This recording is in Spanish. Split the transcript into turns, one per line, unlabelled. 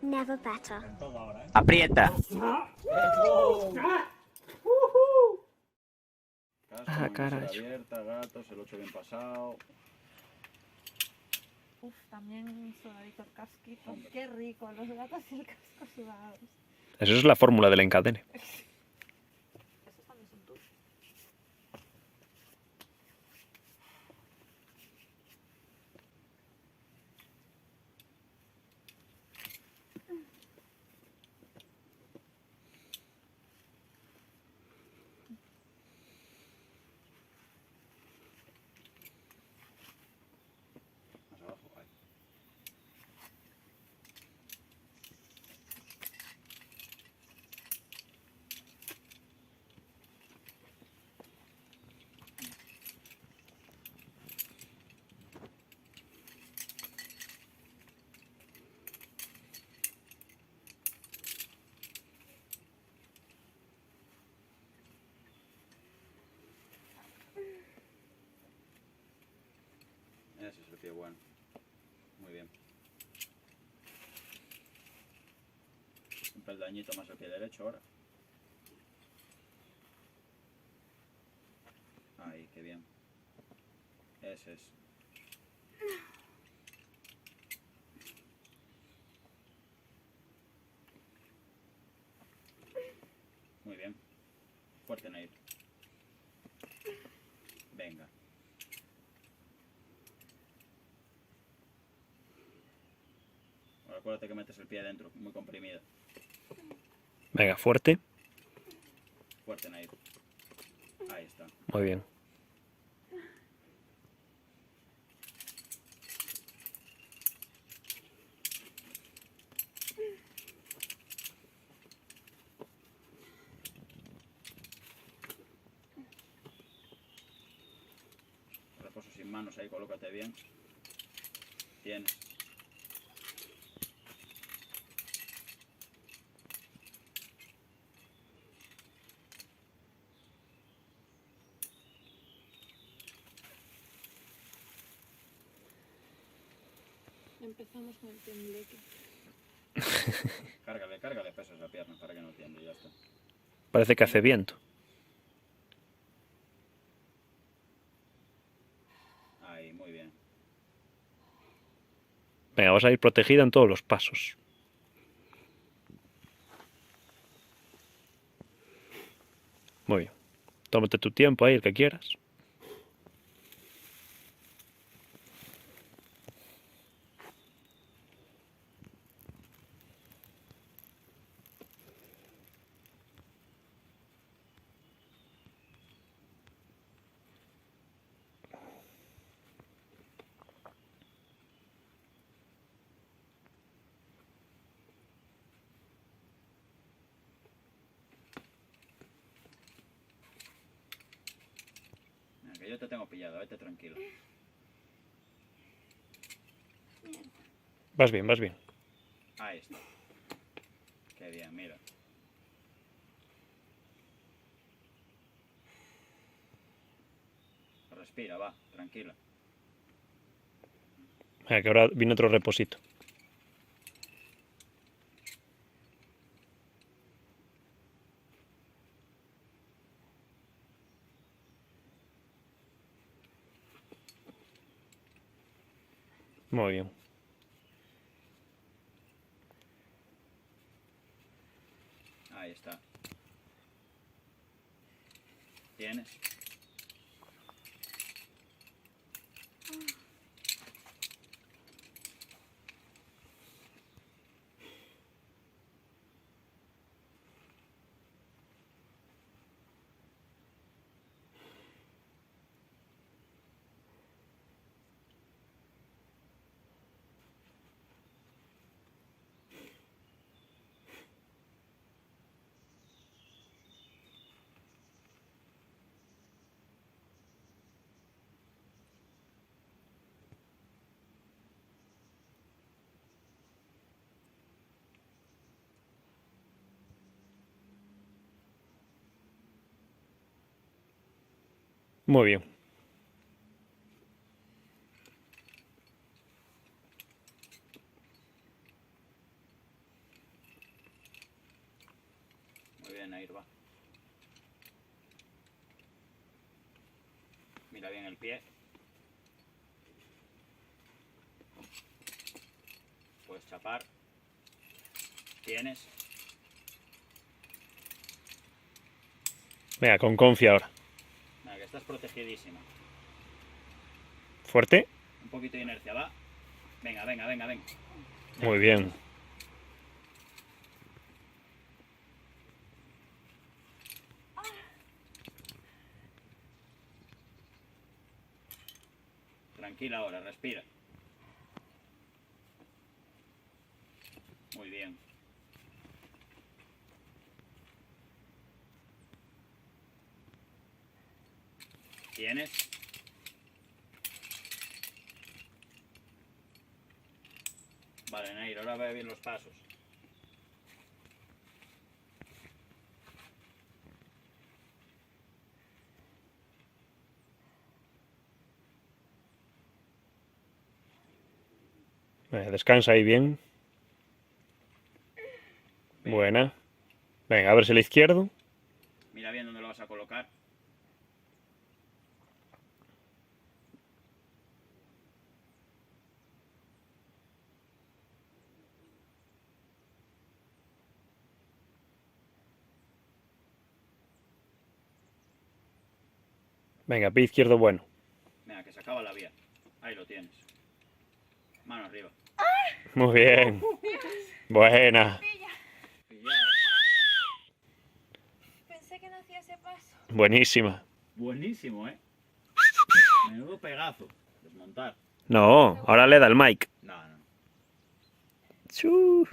Never better.
Aprieta.
Ah, caray.
Abierta, gatos, el 8 bien pasado.
Uf, también sudadito el casquito. Qué rico, los gatos y el casco sudados.
Eso es la fórmula del encadene.
Esos también son tuyos.
Más abajo, ahí. Ese es el pie bueno. Muy bien. Un peldañito más al pie derecho ahora. Ahí, qué bien. Ese es. Muy bien. Fuerte, Nair. Venga. Ahora acuérdate que metes el pie adentro, muy comprimido.
Venga, fuerte.
Fuerte, Nair. Ahí está.
Muy bien.
Reposo sin manos ahí, colócate bien. Tienes.
Empezamos con el tembleque.
Cárgale peso a esa pierna para que no tiemble, ya está.
Parece que hace viento.
Ahí, muy bien.
Venga, vas a ir protegida en todos los pasos. Muy bien. Tómate tu tiempo ahí, el que quieras.
Venga, que yo te tengo pillado, vete tranquilo.
Vas bien, vas bien.
Ahí está. Qué bien, mira. Respira, va, tranquila.
Venga, que ahora viene otro reposito. Muy bien.
Ahí está. Tienes.
Muy bien.
bien, Nair, va. Mira bien el pie. Puedes chapar. Tienes.
Venga, con confia ahora.
Nada, que estás protegidísima.
Fuerte.
Un poquito de inercia, va. Venga, venga, venga, venga.
Muy bien.
Tranquila ahora, respira. Muy bien. ¿Tienes? Vale, Nair, ahora ve bien los pasos.
Venga, descansa ahí bien. Buena. Venga, a ver si el izquierdo.
Mira bien dónde lo vas a colocar.
Venga, pie izquierdo bueno.
Venga, que se acaba la vía. Ahí lo tienes. Mano arriba.
Muy bien. Buena.
Pillado.
Pensé que no hacía ese paso.
Buenísima.
Buenísimo, ¿eh? Menudo pegazo. Desmontar.
No, ahora le da el mic.
No, no.
Chu.